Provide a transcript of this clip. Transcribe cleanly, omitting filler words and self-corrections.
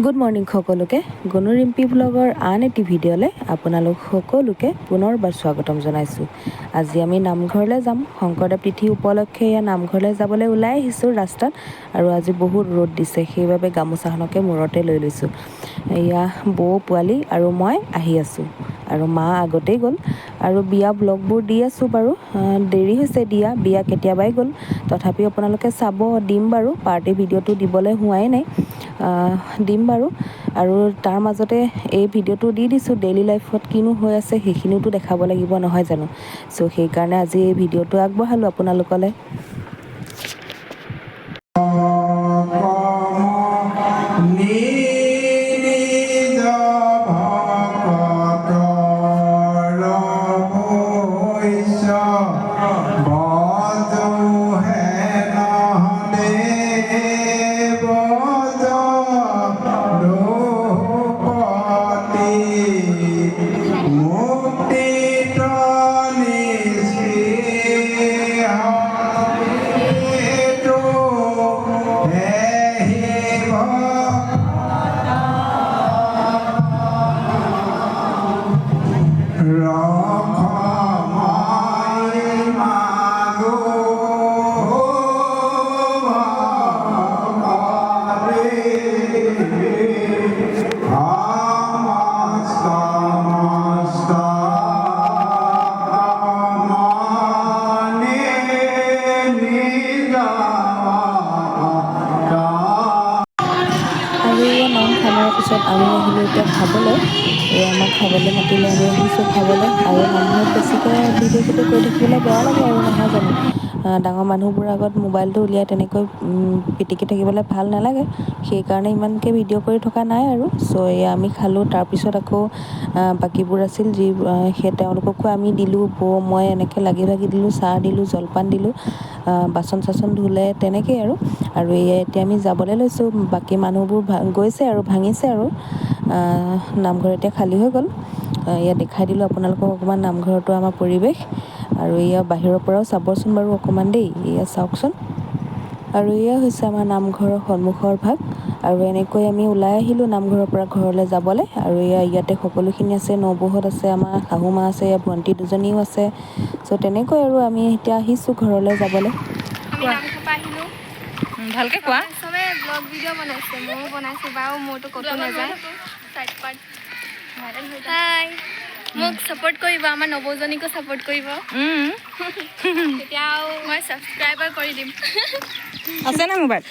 Good morning সকলোকে গণু ৰিম্পি ব্লগৰ আন এটি ভিডিঅ'লৈ আপোনালোক সকলোকে পুনৰবাৰ স্বাগতম জনাইছোঁ। আজি আমি নামঘৰলৈ যাম। শংকৰদেৱ তিথি উপলক্ষে এয়া নামঘৰলৈ যাবলৈ ওলাই আহিছোঁ ৰাস্তাত। আৰু আজি বহুত ৰ'দ দিছে, সেইবাবে গামোচাখনকে মূৰতে লৈ লৈছোঁ। এয়া বৌ, পোৱালি আৰু মই আহি আছোঁ, আৰু মা আগতেই গ'ল। আৰু বিয়া ব্লগবোৰ দি আছোঁ বাৰু, দেৰি হৈছে বিয়া কেতিয়াবাই গ'ল। তথাপিও আপোনালোকে চাব, দিম বাৰু। পাৰ্টি ভিডিঅ'টো দিবলৈ হোৱাই নাই, দিম বাৰু। আৰু তাৰ মাজতে এই ভিডিঅ'টো দি দিছোঁ, ডেইলি লাইফত কিনো হৈ আছে সেইখিনিওতো দেখাব লাগিব নহয় জানো। চ' সেইকাৰণে আজি এই ভিডিঅ'টো আগবঢ়ালোঁ আপোনালোকলৈ। নাম খানাৰ পিছত আমি আহিলোঁ এতিয়া খাবলৈ। আমাক খাবলৈ মাতিলে, আমি আহিছোঁ খাবলৈ। আৰু নামঘৰত বেছিকৈ ভিডিঅ' চিডিঅ' কৰি থাকিবলৈ বেয়া লাগে আৰু নহয় জানো। ডাঙৰ মানুহবোৰৰ আগত মোবাইলটো উলিয়াই তেনেকৈ পিটিকি থাকিবলৈ ভাল নালাগে। সেইকাৰণে ইমানকৈ ভিডিঅ' কৰি থকা নাই আৰু। চ' এয়া আমি খালোঁ। তাৰপিছত আকৌ বাকীবোৰ আছিল, সেই তেওঁলোককো আমি দিলোঁ। বৌ, মই এনেকৈ লাগি ভাগি দিলোঁ, চাহ দিলোঁ, জলপান দিলোঁ, বাচন চাচন ধুলে, তেনেকেই আৰু এয়া এতিয়া আমি যাবলৈ লৈছোঁ। বাকী মানুহবোৰ গৈছে আৰু ভাঙিছে আৰু নামঘৰ এতিয়া খালী হৈ গ'ল। ইয়াত দেখাই দিলোঁ আপোনালোকক অকণমান নামঘৰটো আমাৰ পৰিৱেশ। আৰু এয়া বাহিৰৰ পৰাও চাবচোন বাৰু অকণমান দেই, এয়া চাওকচোন। আৰু এয়া হৈছে আমাৰ নামঘৰৰ সন্মুখৰ ভাগ। আৰু এনেকৈ আমি ওলাই আহিলোঁ নামঘৰৰ পৰা ঘৰলৈ যাবলৈ। আৰু ইয়াতে সকলোখিনি আছে, নবৌহঁত আছে, আমাৰ শাহু মা আছে, ভণ্টি দুজনীও আছে। চ' তেনেকৈ আৰু আমি এতিয়া আহিছোঁ ঘৰলৈ যাবলৈ। ভালকে কোৱা। চবে ব্লগ ভিডিঅ' বনাইছে, ময়ো বনাইছোঁ বাৰু। মোৰতো ক'তো নাযায়। হাই, মোক ছাপোৰ্ট কৰিব, আমাৰ নবৌজনীকো ছাপোৰ্ট কৰিব। তেতিয়া মই ছাবস্ক্ৰাইবাৰ কৰি দিম। আছে নে মোবাইল?